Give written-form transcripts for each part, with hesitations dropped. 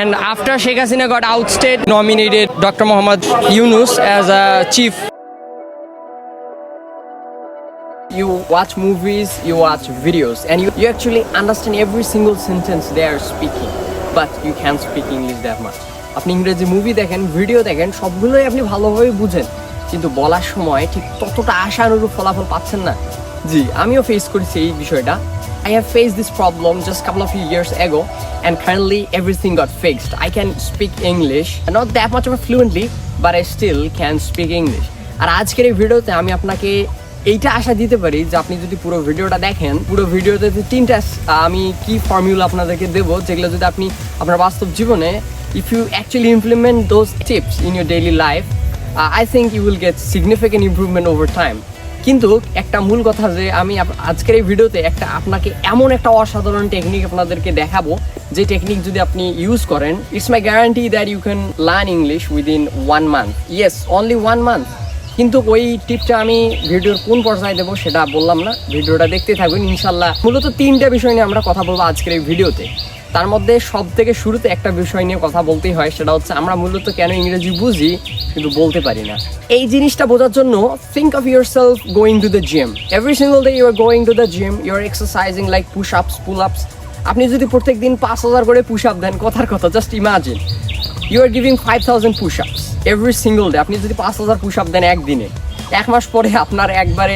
And after Sheikh Hasina got ousted, nominated Dr. Muhammad Yunus as a chief. You watch movies, you watch videos, and you actually understand every single sentence they are speaking, but you can't speak English that much. আপনি ইংরেজি movie দেখেন, video দেখেন, সবগুলোই আপনি ভালোভাবে বুঝেন, কিন্তু বলার সময় ঠিক ততটা আশানুরূপ ফলাফল পাচ্ছেন না। জি, আমিও ফেস করেছি এই বিষয়টা। I have faced this problem just a couple of years ago, and currently everything got fixed. I can speak English, not that much of a fluently, but I still can speak English. আর আজকের এই ভিডিওতে আমি আপনাকে এইটা আশা দিতে পারি যে আপনি যদি পুরো ভিডিওটা দেখেন, পুরো ভিডিওতে তিনটা আমি কি ফর্মুলা আপনাদেরকে দেবো, যেগুলো যদি আপনি আপনার বাস্তব জীবনে if you actually implement those tips in your daily life, I think you will get significant improvement over time. কিন্তু একটা মূল কথা যে আমি আজকের এই ভিডিওতে আপনাকে এমন একটা অসাধারণ টেকনিক আপনাদেরকে দেখাবো, যে টেকনিক যদি আপনি ইউজ করেন, it's my guarantee that you can learn English within 1 month. Yes, only 1 month. কিন্তু ওই টিপটা আমি ভিডিওর কোন পর্যায়ে দেবো সেটা বললাম না, ভিডিওটা দেখতে থাকবেন ইনশাল্লাহ। মূলত 3টা বিষয় নিয়ে আমরা কথা বলবো আজকের এই ভিডিওতে। তার মধ্যে সব থেকে শুরুতে একটা বিষয় নিয়ে কথা বলতেই হয়, সেটা হচ্ছে আমরা মূলত কেন ইংরেজি বুঝি কিন্তু বলতে পারি না। এই জিনিসটা বোঝার জন্য think of yourself going to the gym. Every single day you are going to the gym, you are exercising like push-ups, pull-ups. আপনি যদি প্রত্যেক দিন 5000 করে পুশ আপ দেন, কথার কথা, just imagine you are giving 5000 push-ups every single day. আপনি যদি 5000 push up দেন একদিনে, 1 মাস পরে আপনার একবারে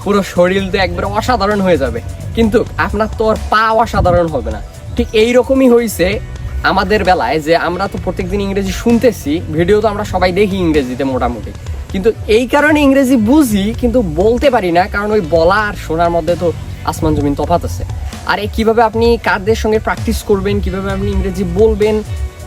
পুরো শরীর তো একবারে অসাধারণ হয়ে যাবে, কিন্তু আপনার তো আর পা অসাধারণ হবে না। ঠিক এইরকমই হয়েছে আমাদের বেলায়, যে আমরা তো প্রত্যেকদিন ইংরেজি শুনতেছি, ভিডিও তো আমরা সবাই দেখি ইংরেজিতে মোটামুটি, কিন্তু এই কারণে ইংরেজি বুঝি কিন্তু বলতে পারি না, কারণ ওই বলা আর শোনার মধ্যে তো আসমান জমিন তফাৎ আছে। আর কিভাবে আপনি কারদের সঙ্গে প্র্যাকটিস করবেন, কিভাবে আপনি ইংরেজি বলবেন,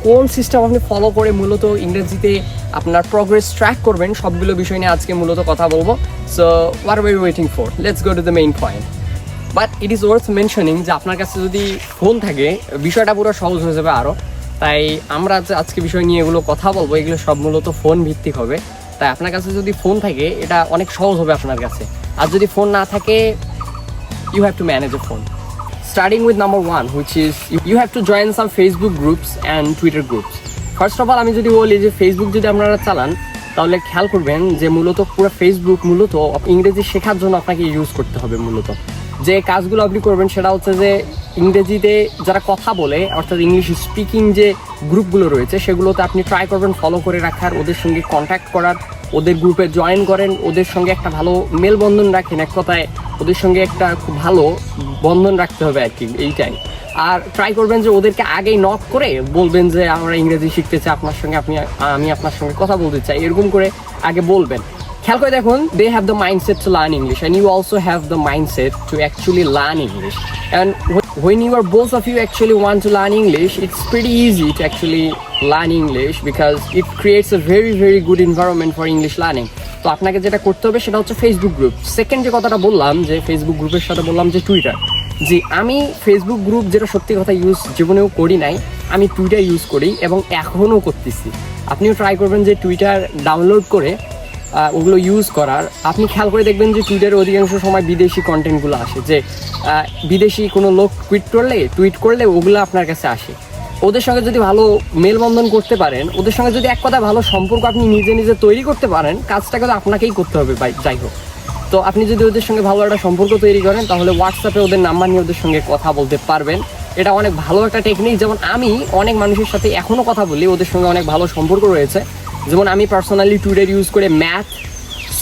কোন সিস্টেম আপনি ফলো করে মূলত ইংরেজিতে আপনার প্রোগ্রেস ট্র্যাক করবেন, সবগুলো বিষয় নিয়ে আজকে মূলত কথা বলবো। So what are you waiting for, let's go to the main point. But it is worth mentioning যে আপনার কাছে যদি ফোন থাকে বিষয়টা পুরো সহজ হয়ে যাবে আরও। তাই আমরা আজকে বিষয় নিয়ে এগুলো কথা বলবো, এগুলো সব মূলত ফোন ভিত্তিক হবে। তাই আপনার কাছে যদি ফোন থাকে এটা অনেক সহজ হবে আপনার কাছে। আর যদি ফোন না থাকে, you have to manage a phone. Starting with number 1, which is you have to join some Facebook groups and Twitter groups. First of all, আমি যদি বলি যে ফেসবুক যদি আপনারা চালান, তাহলে খেয়াল করবেন যে মূলত পুরো ফেসবুক মূলত ইংরেজি শেখার জন্য আপনাকে ইউজ করতে হবে। মূলত যে কাজগুলো আপনি করবেন সেটা হচ্ছে যে ইংরেজিতে যারা কথা বলে, অর্থাৎ ইংলিশ স্পিকিং যে গ্রুপগুলো রয়েছে, সেগুলোতে আপনি ট্রাই করবেন ফলো করে রাখার, ওদের সঙ্গে কন্ট্যাক্ট করার, ওদের গ্রুপে জয়েন করেন, ওদের সঙ্গে একটা ভালো মেলবন্ধন রাখেন। এক কথায় ওদের সঙ্গে একটা খুব ভালো বন্ধন রাখতে হবে আর কি, এইটাই। আর ট্রাই করবেন যে ওদেরকে আগেই নক করে বলবেন যে আমরা ইংরেজি শিখতে চাই আপনার সঙ্গে, আমি আপনার সঙ্গে কথা বলতে চাই, এরকম করে আগে বলবেন। খেয়াল করে দেখুন, they have the mindset to learn English and you also have the mindset to actually learn English. And when you are both of you actually want to learn English, it's pretty easy to actually learn English because it creates a very very good environment for English learning. তো আপনাকে যেটা করতে হবে সেটা হচ্ছে Facebook group. Second যে কথাটা বললাম যে ফেসবুক গ্রুপের সাথে বললাম যে টুইটার। জি, আমি ফেসবুক গ্রুপ যেটা সত্যি কথা ইউজ জীবনেও করি নাই, আমি টুইটার ইউজ করি এবং এখনও করতেছি। আপনিও ট্রাই করবেন যে টুইটার ডাউনলোড করে ওগুলো ইউজ করার। আপনি খেয়াল করে দেখবেন যে টুইটারে অধিকাংশ সময় বিদেশি কন্টেন্টগুলো আসে, যে বিদেশি কোনো লোক টুইট করলে ওগুলো আপনার কাছে আসে। ওদের সঙ্গে যদি ভালো মেলবন্ধন করতে পারেন, ওদের সঙ্গে যদি এক কথা ভালো সম্পর্ক আপনি নিজে নিজে তৈরি করতে পারেন, কাজটা কিন্তু আপনাকেই করতে হবে যাই হোক। তো আপনি যদি ওদের সঙ্গে ভালো একটা সম্পর্ক তৈরি করেন, তাহলে হোয়াটসঅ্যাপে ওদের নাম্বার নিয়ে ওদের সঙ্গে কথা বলতে পারবেন। এটা অনেক ভালো একটা টেকনিক। যেমন আমি অনেক মানুষের সাথে এখনও কথা বলি, ওদের সঙ্গে অনেক ভালো সম্পর্ক রয়েছে। যেমন আমি পার্সোনালি টুইটার ইউজ করে ম্যাথ,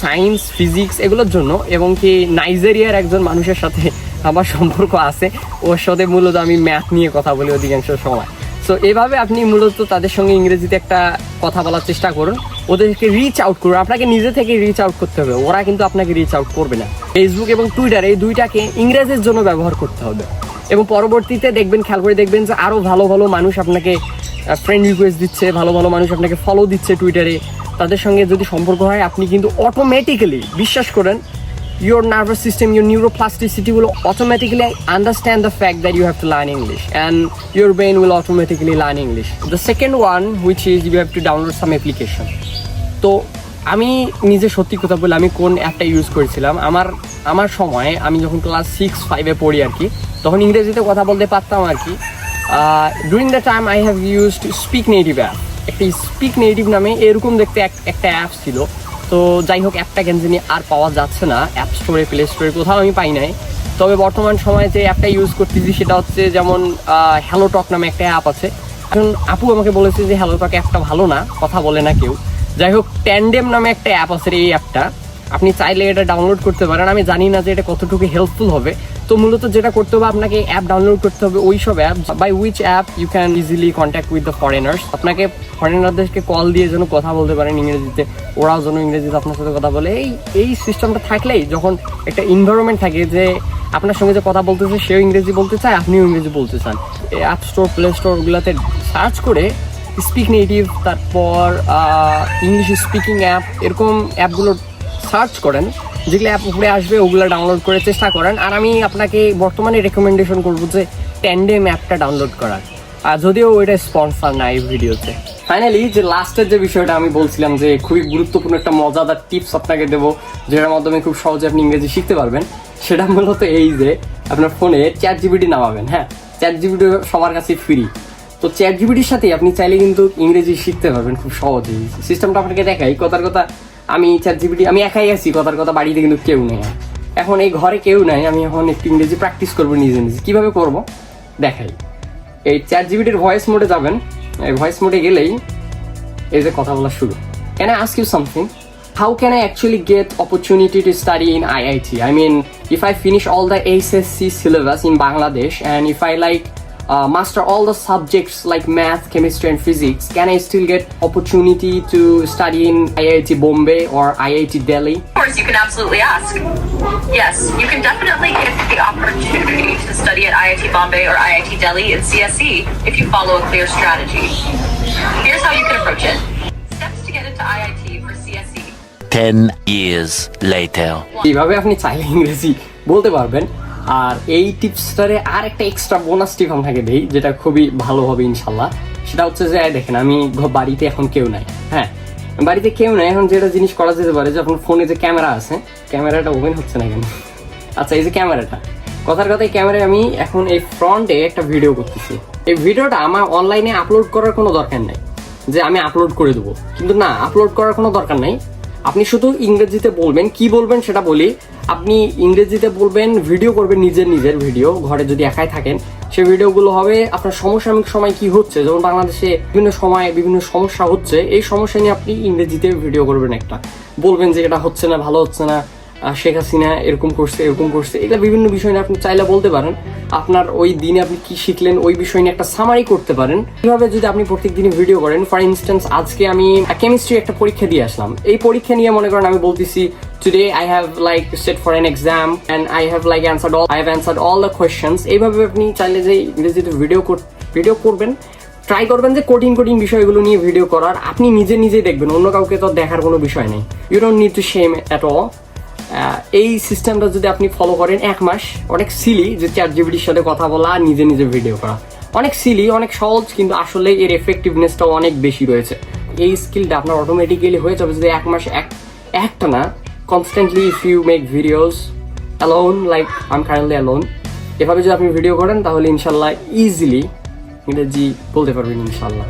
সায়েন্স, ফিজিক্স এগুলোর জন্য, এবং কি নাইজেরিয়ার একজন মানুষের সাথে আমার সম্পর্ক আছে, ওর সাথে মূলত আমি ম্যাথ নিয়ে কথা বলি অধিকাংশ সময়। সো এভাবে আপনি মূলত তাদের সঙ্গে ইংরেজিতে একটা কথা বলার চেষ্টা করুন, ওদেরকে রিচ আউট করুন। আপনাকে নিজে থেকে রিচ আউট করতে হবে, ওরা কিন্তু আপনাকে রিচ আউট করবে না। ফেসবুক এবং টুইটার এই দুইটাকে ইংরেজির জন্য ব্যবহার করতে হবে, এবং পরবর্তীতে দেখবেন, খেয়াল করে দেখবেন যে আরও ভালো ভালো মানুষ আপনাকে ফ্রেন্ড রিকোয়েস্ট দিচ্ছে, ভালো ভালো মানুষ আপনাকে ফলো দিচ্ছে টুইটারে। তাদের সঙ্গে যদি সম্পর্ক হয়, আপনি কিন্তু অটোমেটিক্যালি, বিশ্বাস করেন, your nervous system, your neuroplasticity will automatically understand the fact that you have to learn English, and your brain will automatically learn English. The second one, which is you have to download some application. তো আমি নিজে সত্যি কথা বলে আমি কোন অ্যাপটা use করেছিলাম, আমার সময়ে আমি যখন ক্লাস 6-5-এ পড়ি আর কি, তখন ইংরেজিতে কথা বলতে পারতাম আর কি। During the time I have used speak native app. একটি স্পিক নেটিভ নামে এরকম দেখতে একটা অ্যাপস ছিল। তো যাই হোক, অ্যাপটা কেন জানি আর পাওয়া যাচ্ছে না, অ্যাপ স্টোরে প্লে স্টোরে কোথাও আমি পাই নাই। তবে বর্তমান সময়ে যে অ্যাপটা ইউজ করতেছি সেটা হচ্ছে যেমন হ্যালো টক নামে একটা অ্যাপ আছে। এখন আপু আমাকে বলেছে যে হ্যালো টক অ্যাপটা ভালো না, কথা বলে না কেউ। যাই হোক, ট্যান্ডেম নামে একটা অ্যাপ আছে, এই অ্যাপটা আপনি চাইলে এটা ডাউনলোড করতে পারেন। আমি জানি না যে এটা কতটুকু হেল্পফুল হবে। তো মূলত যেটা করতে হবে, আপনাকে অ্যাপ ডাউনলোড করতে হবে, ওই সব app by which app you can easily contact with the foreigners. আপনাকে ফরেনারদেরকে কল দিয়ে যেন কথা বলতে পারেন ইংরেজিতে, ওরাও যেন ইংরেজিতে আপনার সাথে কথা বলে। এই সিস্টেমটা থাকলেই, যখন একটা এনভায়রনমেন্ট থাকে যে আপনার সঙ্গে যে কথা বলতেছে সেও ইংরেজি বলতে চায়, আপনিও ইংরেজি বলতে চান, অ্যাপ স্টোর প্লে স্টোর ওগুলোতে সার্চ করে স্পিক নেটিভ, তারপর ইংলিশ স্পিকিং অ্যাপ, এরকম অ্যাপগুলো সার্চ করেন, যেগুলো অ্যাপ উপরে আসবে ওগুলো ডাউনলোড করে চেষ্টা করেন। আর আমি আপনাকে বর্তমানে রেকমেন্ডেশন করবো যে ট্যান্ডেম অ্যাপটা ডাউনলোড করার, আর যদিও ওইটা স্পন্সর না এই ভিডিওতে। ফাইনালি যে লাস্টের যে বিষয়টা আমি বলছিলাম যে খুবই গুরুত্বপূর্ণ একটা মজাদার টিপস আপনাকে দেবো, যেটার মাধ্যমে খুব সহজে আপনি ইংরেজি শিখতে পারবেন, সেটা মূলত এই যে আপনার ফোনে চ্যাট জিপিটি নামাবেন। হ্যাঁ, চ্যাট জিপিটি সবার কাছে ফ্রি। তো চ্যাট জিপিটির সাথে আপনি চাইলে কিন্তু ইংরেজি শিখতে পারবেন খুব সহজেই। সিস্টেমটা আপনাকে দেখাই। কথার কথা, আমি চ্যাট জিপিটি আমি একাই আছি, কথার কথা বাড়িতে কিন্তু কেউ নেই। এখন এই ঘরে কেউ নাই, আমি এখন একটু ইংরেজি প্র্যাকটিস করবো নিজে নিজে। কীভাবে করবো দেখাই। এই চ্যাট জিপিটির ভয়েস মোডে যাবেন। এই ভয়েস মোডে গেলেই এই যে কথা বলা শুরু। Can I ask you something? How can I actually get opportunity to study in IIT? I mean, if I finish all the HSC syllabus in Bangladesh and if I master all the subjects like math, chemistry and physics, can I still get opportunity to study in IIT Bombay or IIT Delhi? Of course, you can absolutely ask. Yes, you can definitely get the opportunity to study at IIT Bombay or IIT Delhi in CSE if you follow a clear strategy. Here's how you can approach it. Steps to get into IIT for CSE. 10 years later. এইভাবে আপনি চাইলে ইংরেজি বলতে পারবেন। আর এই টিপসটারে আর একটা extra bonus টিপ আপনাকে দেই, যেটা খুবই ভালো হবে ইনশাল্লাহ। সেটা হচ্ছে যে দেখেন, আমি বাড়িতে এখন কেউ নাই। হ্যাঁ, বাড়িতে কেউ নাই। এখন যেটা জিনিস করা যেতে পারে যে আপনার ফোনে যে ক্যামেরা আছে, ক্যামেরাটা ওপেন হচ্ছে না কেন? আচ্ছা, এই যে ক্যামেরাটা, কথার কথায় ক্যামেরায় আমি এখন এই ফ্রন্টে একটা ভিডিও করতেছি। এই ভিডিওটা আমার অনলাইনে আপলোড করার কোনো দরকার নাই যে আমি আপলোড করে দেবো, কিন্তু না, আপলোড করার কোনো দরকার নাই। আপনি শুধু ইংরেজিতে বলবেন। কি বলবেন সেটা বলি। আপনি ইংরেজিতে বলবেন, ভিডিও করবেন, নিজের ভিডিও, ঘরে যদি একাই থাকেন। সেই ভিডিওগুলো হবে আপনার সমসাময়িক সময় কি হচ্ছে, যেমন বাংলাদেশে বিভিন্ন সময় বিভিন্ন সমস্যা হচ্ছে, এই সমস্যা নিয়ে আপনি ইংরেজিতে ভিডিও করবেন। একটা বলবেন যে এটা হচ্ছে না, ভালো হচ্ছে না, শেখ হাসিনা এরকম করছে, এগুলো বিভিন্ন বিষয় নিয়ে আপনি চাইলে বলতে পারেন। আপনার ওই দিনে আপনি কি শিখলেন ওই বিষয় নিয়ে একটা সামারি করতে পারেন। এইভাবে যদি আপনি প্রত্যেক দিনই ভিডিও করেন, ফর ইনস্ট্যান্স আজকে আমি কেমিস্ট্রি একটা পরীক্ষা দিয়ে আসলাম। এই পরীক্ষা নিয়ে মনে করেন আমি বলতেছি, today I have set for an exam and I have answered all the questions. এইভাবে আপনি চাইলে যে ইংরেজিতে ভিডিও করবেন, ট্রাই করবেন যে কঠিন বিষয়গুলো নিয়ে ভিডিও করার। আপনি নিজেই দেখবেন, অন্য কাউকে তো দেখার কোনো বিষয় নেই। You don't need to shame at all. এই সিস্টেমটা যদি আপনি ফলো করেন 1 মাস, অনেক সিলি যে চ্যাট জিপিটির সাথে কথা বলা আর নিজে ভিডিও করা, অনেক সিলি, অনেক সহজ, কিন্তু আসলে এর এফেক্টিভনেসটাও অনেক বেশি রয়েছে। এই স্কিলটা আপনার অটোমেটিক্যালি হয়ে যাবে যদি 1 মাস একটা না, constantly if you make videos alone, like I am currently alone, এভাবে যদি আপনি ভিডিও করেন তাহলে ইনশাল্লাহ ইজিলি ইংরেজি বলতে পারবেন ইনশাল্লাহ।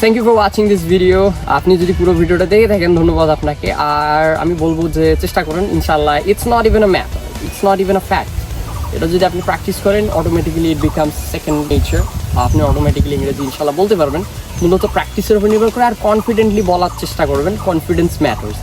Thank you for watching this video. আপনি যদি পুরো ভিডিওটা দেখে থাকেন, ধন্যবাদ আপনাকে। আর আমি বলবো যে চেষ্টা করুন ইনশাল্লাহ। It's not even a math, it's not even a fact. এটা যদি আপনি প্র্যাকটিস করেন, automatically it becomes second nature. আপনি অটোমেটিক্যালি ইংরেজি ইনশাল্লাহ বলতে পারবেন। মূলত প্র্যাকটিসের উপর নির্ভর করে, আর কনফিডেন্টলি বলার চেষ্টা করবেন। Confidence matters.